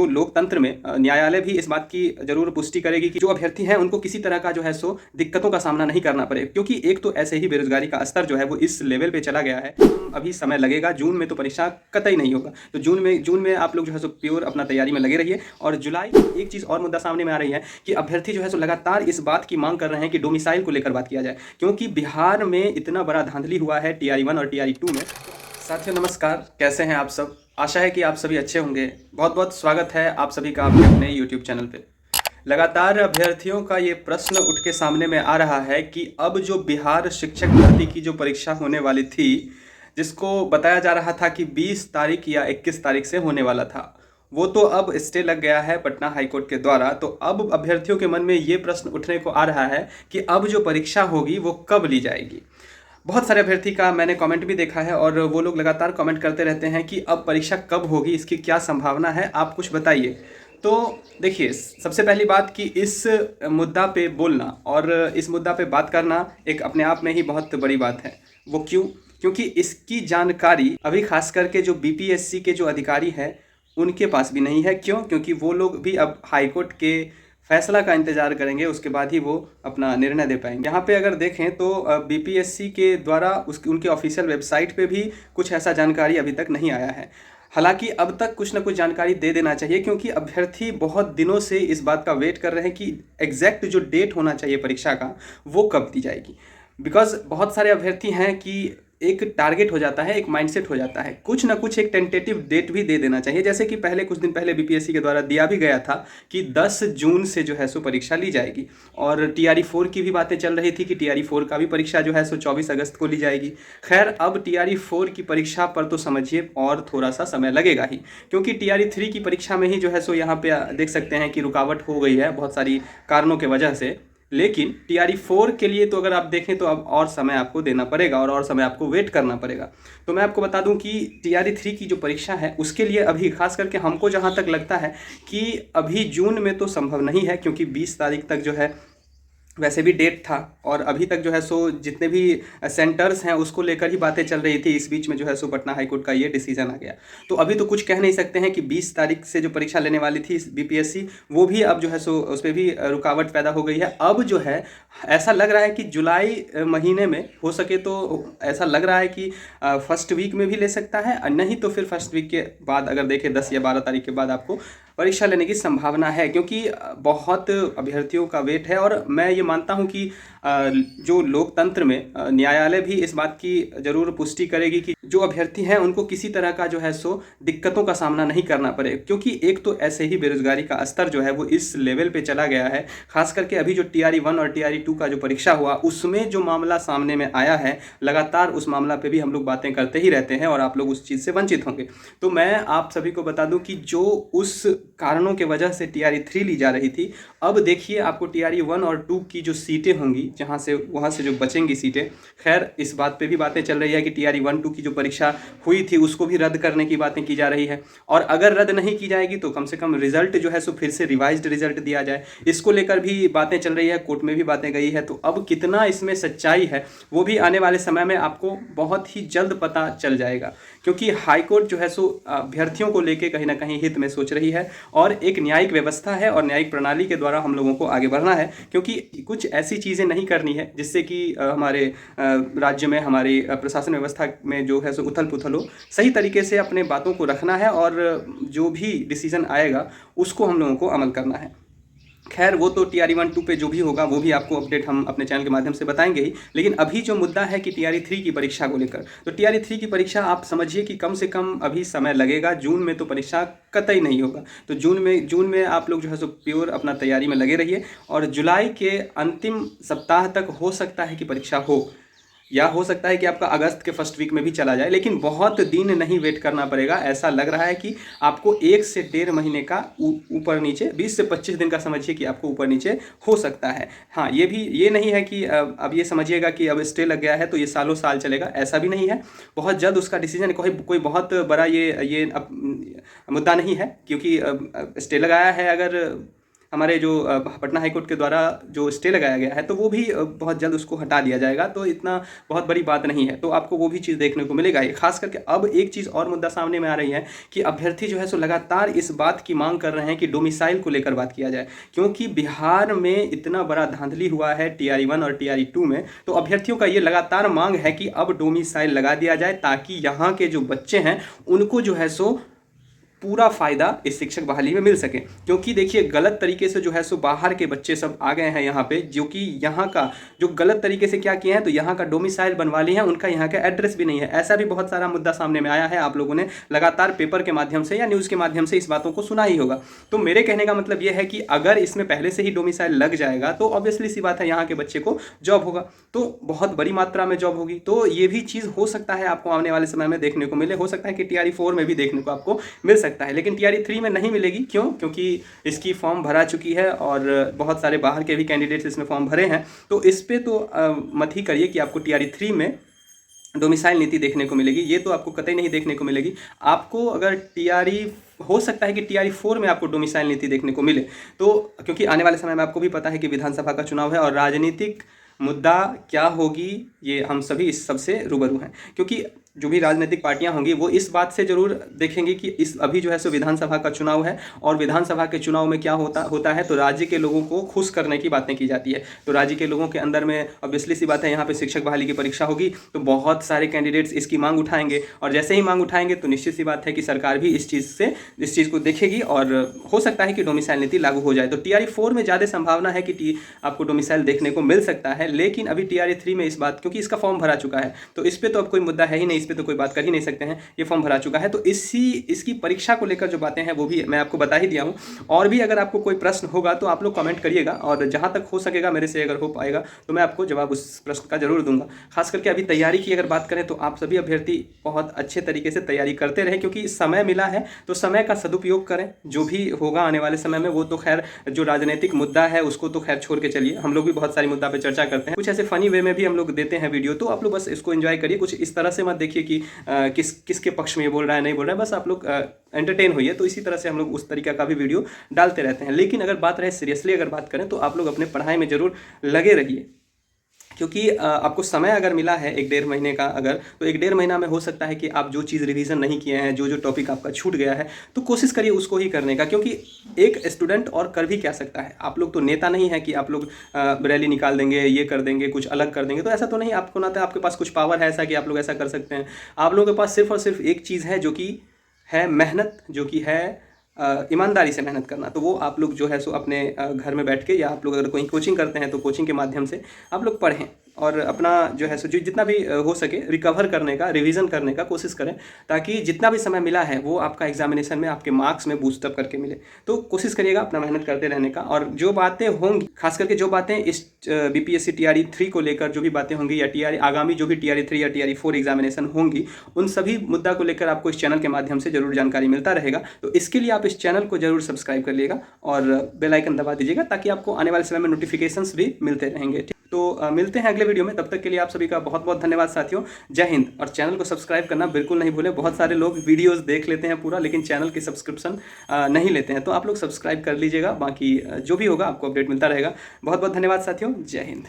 लोकतंत्र में न्यायालय भी इस बात की जरूर पुष्टि करेगी कि जो अभ्यर्थी हैं उनको किसी तरह का जो है सो दिक्कतों का सामना नहीं करना पड़े, क्योंकि एक तो ऐसे ही बेरोजगारी का स्तर जो है वो इस लेवल पे चला गया है। अभी समय लगेगा, जून में तो परीक्षा कतई नहीं होगा। तो जून में आप लोग जो है सो प्योर अपना तैयारी में लगे रहिए। और जुलाई, एक चीज़ और मुद्दा सामने में आ रही है कि अभ्यर्थी जो है सो लगातार इस बात की मांग कर रहे हैं कि डोमिसाइल को लेकर बात किया जाए, क्योंकि बिहार में इतना बड़ा धांधली हुआ है TRI 1 और TRI 2 में। साथियों नमस्कार, कैसे हैं आप सब? आशा है कि आप सभी अच्छे होंगे। बहुत बहुत स्वागत है आप सभी का आपके अपने YouTube चैनल पे। लगातार अभ्यर्थियों का ये प्रश्न उठ के सामने में आ रहा है कि अब जो बिहार शिक्षक भर्ती की जो परीक्षा होने वाली थी, जिसको बताया जा रहा था कि 20 तारीख या 21 तारीख से होने वाला था, वो तो अब स्टे लग गया है पटना हाईकोर्ट के द्वारा। तो अब अभ्यर्थियों के मन में ये प्रश्न उठने को आ रहा है कि अब जो परीक्षा होगी वो कब ली जाएगी। बहुत सारे अभ्यर्थी का मैंने कमेंट भी देखा है और वो लोग लगातार कमेंट करते रहते हैं कि अब परीक्षा कब होगी, इसकी क्या संभावना है, आप कुछ बताइए। तो देखिए, सबसे पहली बात कि इस मुद्दा पे बोलना और इस मुद्दा पे बात करना एक अपने आप में ही बहुत बड़ी बात है। वो क्यों? क्योंकि इसकी जानकारी अभी खास करके जो BPSC के जो अधिकारी हैं उनके पास भी नहीं है। क्यों? क्योंकि वो लोग भी अब हाईकोर्ट के फैसला का इंतजार करेंगे, उसके बाद ही वो अपना निर्णय दे पाएंगे। यहाँ पे अगर देखें तो BPSC के द्वारा उनके ऑफिशियल वेबसाइट पे भी कुछ ऐसा जानकारी अभी तक नहीं आया है। हालांकि अब तक कुछ ना कुछ जानकारी दे देना चाहिए, क्योंकि अभ्यर्थी बहुत दिनों से इस बात का वेट कर रहे हैं कि एग्जैक्ट जो डेट होना चाहिए परीक्षा का वो कब दी जाएगी। बिकॉज बहुत सारे अभ्यर्थी हैं कि एक टारगेट हो जाता है, एक माइंडसेट हो जाता है, कुछ ना कुछ एक टेंटेटिव डेट भी दे देना चाहिए। जैसे कि पहले कुछ दिन पहले BPSC के द्वारा दिया भी गया था कि 10 जून से जो है सो परीक्षा ली जाएगी। और TRI 4 की भी बातें चल रही थी कि TRI 4 का भी परीक्षा जो है सो 24 अगस्त को ली जाएगी। खैर, अब TRI 4 की परीक्षा पर तो समझिए और थोड़ा सा समय लगेगा ही, क्योंकि TRI 3 की परीक्षा में ही जो है सो यहाँ पे देख सकते हैं कि रुकावट हो गई है बहुत सारी कारणों के वजह से। लेकिन TRI 4 के लिए तो अगर आप देखें तो अब और समय आपको देना पड़ेगा और समय आपको वेट करना पड़ेगा। तो मैं आपको बता दूं कि TRI 3 की जो परीक्षा है उसके लिए अभी खास करके हमको जहां तक लगता है कि अभी जून में तो संभव नहीं है, क्योंकि 20 तारीख तक जो है वैसे भी डेट था और अभी तक जो है सो जितने भी सेंटर्स हैं उसको लेकर ही बातें चल रही थी। इस बीच में जो है सो पटना हाईकोर्ट का ये डिसीजन आ गया। तो अभी तो कुछ कह नहीं सकते हैं कि 20 तारीख से जो परीक्षा लेने वाली थी BPSC, वो भी अब जो है सो उस पर भी रुकावट पैदा हो गई है। अब जो है ऐसा लग रहा है कि जुलाई महीने में हो सके तो ऐसा लग रहा है कि फर्स्ट वीक में भी ले सकता है, नहीं तो फिर फर्स्ट वीक के बाद अगर देखें 10 या 12 तारीख के बाद आपको परीक्षा लेने की संभावना है, क्योंकि बहुत अभ्यर्थियों का वेट है। और मैं ये मानता हूं कि जो लोकतंत्र में न्यायालय भी इस बात की जरूर पुष्टि करेगी कि जो अभ्यर्थी हैं उनको किसी तरह का जो है सो दिक्कतों का सामना नहीं करना पड़े, क्योंकि एक तो ऐसे ही बेरोजगारी का स्तर जो है वो इस लेवल पे चला गया है। खास करके अभी जो TRI 1 और TRI 2 का जो परीक्षा हुआ उसमें जो मामला सामने में आया है, लगातार उस मामला पे भी हम लोग बातें करते ही रहते हैं और आप लोग उस चीज़ से वंचित होंगे। तो मैं आप सभी को बता दूं कि जो उस कारणों के वजह से TRI 3 ली जा रही थी, अब देखिए आपको TRI 1 और 2 की जो सीटें होंगी, वहाँ से जो बचेंगी सीटें, खैर इस बात पे भी बातें चल रही है कि TRI 1 2 की जो परीक्षा हुई थी उसको भी रद्द करने की बातें की जा रही है। और अगर रद्द नहीं की जाएगी तो कम से कम रिजल्ट जो है सो फिर से रिवाइज्ड रिजल्ट दिया जाए, इसको लेकर भी बातें चल रही है, कोर्ट में भी बातें गई है। तो अब कितना इसमें सच्चाई है वो भी आने वाले समय में आपको बहुत ही जल्द पता चल जाएगा, क्योंकि हाईकोर्ट जो है सो अभ्यर्थियों को लेकर कहीं ना कहीं हित में सोच रही है और एक न्यायिक व्यवस्था है और न्यायिक प्रणाली के द्वारा हम लोगों को आगे बढ़ना है। क्योंकि कुछ ऐसी चीज़ें नहीं करनी है जिससे कि हमारे राज्य में, हमारी प्रशासन व्यवस्था में जो है सो उथल पुथल हो। सही तरीके से अपने बातों को रखना है और जो भी डिसीजन आएगा उसको हम लोगों को अमल करना है। खैर, वो तो TRI 1 2 पे जो भी होगा वो भी आपको अपडेट हम अपने चैनल के माध्यम से बताएंगे ही। लेकिन अभी जो मुद्दा है कि TRI 3 की परीक्षा को लेकर, तो TRI 3 की परीक्षा आप समझिए कि कम से कम अभी समय लगेगा। जून में तो परीक्षा कतई नहीं होगा। तो जून में आप लोग जो है सो प्योर अपना तैयारी में लगे रहिए। और जुलाई के अंतिम सप्ताह तक हो सकता है कि परीक्षा हो, या हो सकता है कि आपका अगस्त के फर्स्ट वीक में भी चला जाए, लेकिन बहुत दिन नहीं वेट करना पड़ेगा। ऐसा लग रहा है कि आपको 1 से 1.5 महीने का ऊपर नीचे, 20 से 25 दिन का समझिए कि आपको ऊपर नीचे हो सकता है। हाँ, ये नहीं है कि अब ये समझिएगा कि अब स्टे लग गया है तो ये सालों साल चलेगा, ऐसा भी नहीं है। बहुत जल्द उसका डिसीजन, कोई बहुत बड़ा ये मुद्दा नहीं है, क्योंकि स्टे लगाया है अगर हमारे जो पटना हाईकोर्ट के द्वारा जो स्टे लगाया गया है तो वो भी बहुत जल्द उसको हटा दिया जाएगा, तो इतना बहुत बड़ी बात नहीं है, तो आपको वो भी चीज़ देखने को मिलेगा। खास करके अब एक चीज़ और मुद्दा सामने में आ रही है कि अभ्यर्थी जो है सो लगातार इस बात की मांग कर रहे हैं कि डोमिसाइल को लेकर बात किया जाए, क्योंकि बिहार में इतना बड़ा धांधली हुआ है TRE 1 और TRE 2 में, तो अभ्यर्थियों का ये लगातार मांग है कि अब डोमिसाइल लगा दिया जाए ताकि यहाँ के जो बच्चे हैं उनको जो है सो पूरा फ़ायदा इस शिक्षक बहाली में मिल सके। क्योंकि देखिए गलत तरीके से जो है सो बाहर के बच्चे सब आ गए हैं यहाँ पे, जो कि यहाँ का जो गलत तरीके से क्या किए हैं, तो यहाँ का डोमिसाइल बनवा लिए हैं, उनका यहाँ का एड्रेस भी नहीं है। ऐसा भी बहुत सारा मुद्दा सामने में आया है, आप लोगों ने लगातार पेपर के माध्यम से या न्यूज़ के माध्यम से इस बातों को सुना ही होगा। तो मेरे कहने का मतलब यह है कि अगर इसमें पहले से ही डोमिसाइल लग जाएगा तो ऑब्वियसली सी बात है यहाँ के बच्चे को जॉब होगा, तो बहुत बड़ी मात्रा में जॉब होगी। तो ये भी चीज़ हो सकता है आपको आने वाले समय में देखने को मिले, हो सकता है कि TRE 4 में भी देखने को आपको मिल सकता है, लेकिन TRE 3 में नहीं मिलेगी। क्यों? क्योंकि इसकी फॉर्म भरा चुकी है और बहुत सारे बाहर के भी कैंडिडेट्स इसमें फॉर्म भरे हैं, तो इस पे तो मत ही करिए कि आपको TRE 3 में डोमिसाइल नीति देखने को मिलेगी, ये तो आपको कतई नहीं देखने को मिलेगी। आपको अगर हो सकता है कि TRE 4 में आपको डोमिसाइल नीति देखने को मिले, तो क्योंकि आने वाले समय में आपको भी पता है कि विधानसभा का चुनाव है और राजनीतिक मुद्दा क्या होगी ये हम सभी इस सबसे रूबरू हैं, क्योंकि जो भी राजनीतिक पार्टियां होंगी वो इस बात से जरूर देखेंगे कि इस अभी जो है सो विधानसभा का चुनाव है और विधानसभा के चुनाव में क्या होता है, तो राज्य के लोगों को खुश करने की बातें की जाती है। तो राज्य के लोगों के अंदर में ऑब्वियसली सी बात है, यहाँ पे शिक्षक बहाली की परीक्षा होगी तो बहुत सारे कैंडिडेट्स इसकी मांग उठाएंगे, और जैसे ही मांग उठाएंगे तो निश्चित सी बात है कि सरकार भी इस चीज़ को देखेगी और हो सकता है कि डोमिसाइल नीति लागू हो जाए। तो TRE 4 में ज़्यादा संभावना है कि आपको डोमिसाइल देखने को मिल सकता है, लेकिन अभी TRE 3 में इस बात, क्योंकि इसका फॉर्म भरा चुका है तो इस पर तो अब कोई मुद्दा है ही नहीं, इस पर तो कोई बात कर ही नहीं सकते हैं, ये फॉर्म भरा चुका है। तो इसकी परीक्षा को लेकर जो बातें हैं वो भी मैं आपको बता ही दिया हूँ। और भी अगर आपको कोई प्रश्न होगा तो आप लोग कमेंट करिएगा, और जहाँ तक हो सकेगा मेरे से अगर हो पाएगा तो मैं आपको जवाब उस प्रश्न का जरूर दूंगा। खास करके अभी तैयारी की अगर बात करें तो आप सभी अभ्यर्थी बहुत अच्छे तरीके से तैयारी करते रहें, क्योंकि समय मिला है तो समय का सदुपयोग करें। जो भी होगा आने वाले समय में वो तो खैर जो राजनीतिक मुद्दा है उसको तो खैर छोड़ के चलिए, हम लोग भी बहुत सारी मुद्दा पे चर्चा करते हैं, कुछ ऐसे फनी वे में भी हम लोग देते हैं वीडियो, तो आप लोग बस इसको एंजॉय करिए। कुछ इस तरह से मत देखिए कि किसके पक्ष में ये बोल रहा है नहीं बोल रहा है, बस आप लोग एंटरटेन होइए। तो इसी तरह से हम लोग उस तरीका का भी वीडियो डालते रहते हैं। लेकिन अगर बात रहे सीरियसली अगर बात करें तो आप लोग अपने पढ़ाई में ज़रूर लगे रहिए, क्योंकि आपको समय अगर मिला है 1-1.5 महीने का अगर, तो 1-1.5 महीना में हो सकता है कि आप जो चीज़ रिवीजन नहीं किए हैं, जो टॉपिक आपका छूट गया है, तो कोशिश करिए उसको ही करने का, क्योंकि एक स्टूडेंट और कर भी क्या सकता है। आप लोग तो नेता नहीं है कि आप लोग रैली निकाल देंगे, ये कर देंगे, कुछ अलग कर देंगे, तो ऐसा तो नहीं। आपको ना तो आपके पास कुछ पावर है ऐसा कि आप लोग ऐसा कर सकते हैं। आप लोगों के पास सिर्फ और सिर्फ एक चीज़ है जो कि है मेहनत, जो कि है ईमानदारी से मेहनत करना। तो वो आप लोग जो है सो अपने घर में बैठ के, या आप लोग अगर कोई कोचिंग करते हैं तो कोचिंग के माध्यम से आप लोग पढ़ें और अपना जो है सो जितना भी हो सके रिकवर करने का, रिवीजन करने का कोशिश करें, ताकि जितना भी समय मिला है वो आपका एग्जामिनेशन में आपके मार्क्स में बूस्टअप करके मिले। तो कोशिश करिएगा अपना मेहनत करते रहने का, और जो बातें होंगी, खास करके जो बातें इस BPSC TRE 3 को लेकर जो भी बातें होंगी, या आगामी जो भी TRE 3 या TRE 4 एग्जामिनेशन होंगी, उन सभी मुद्दा को लेकर आपको इस चैनल के माध्यम से जरूर जानकारी मिलता रहेगा। तो इसके लिए आप इस चैनल को जरूर सब्सक्राइब कर लीजिएगा और बेल आइकन दबा दीजिएगा, ताकि आपको आने वाले समय में नोटिफिकेशंस भी मिलते रहेंगे। तो मिलते हैं अगले वीडियो में, तब तक के लिए आप सभी का बहुत बहुत धन्यवाद साथियों। जय हिंद। और चैनल को सब्सक्राइब करना बिल्कुल नहीं भूलें। बहुत सारे लोग वीडियोस देख लेते हैं पूरा, लेकिन चैनल की सब्सक्रिप्शन नहीं लेते हैं, तो आप लोग सब्सक्राइब कर लीजिएगा। बाकी जो भी होगा आपको अपडेट मिलता रहेगा। बहुत बहुत धन्यवाद साथियों। जय हिंद।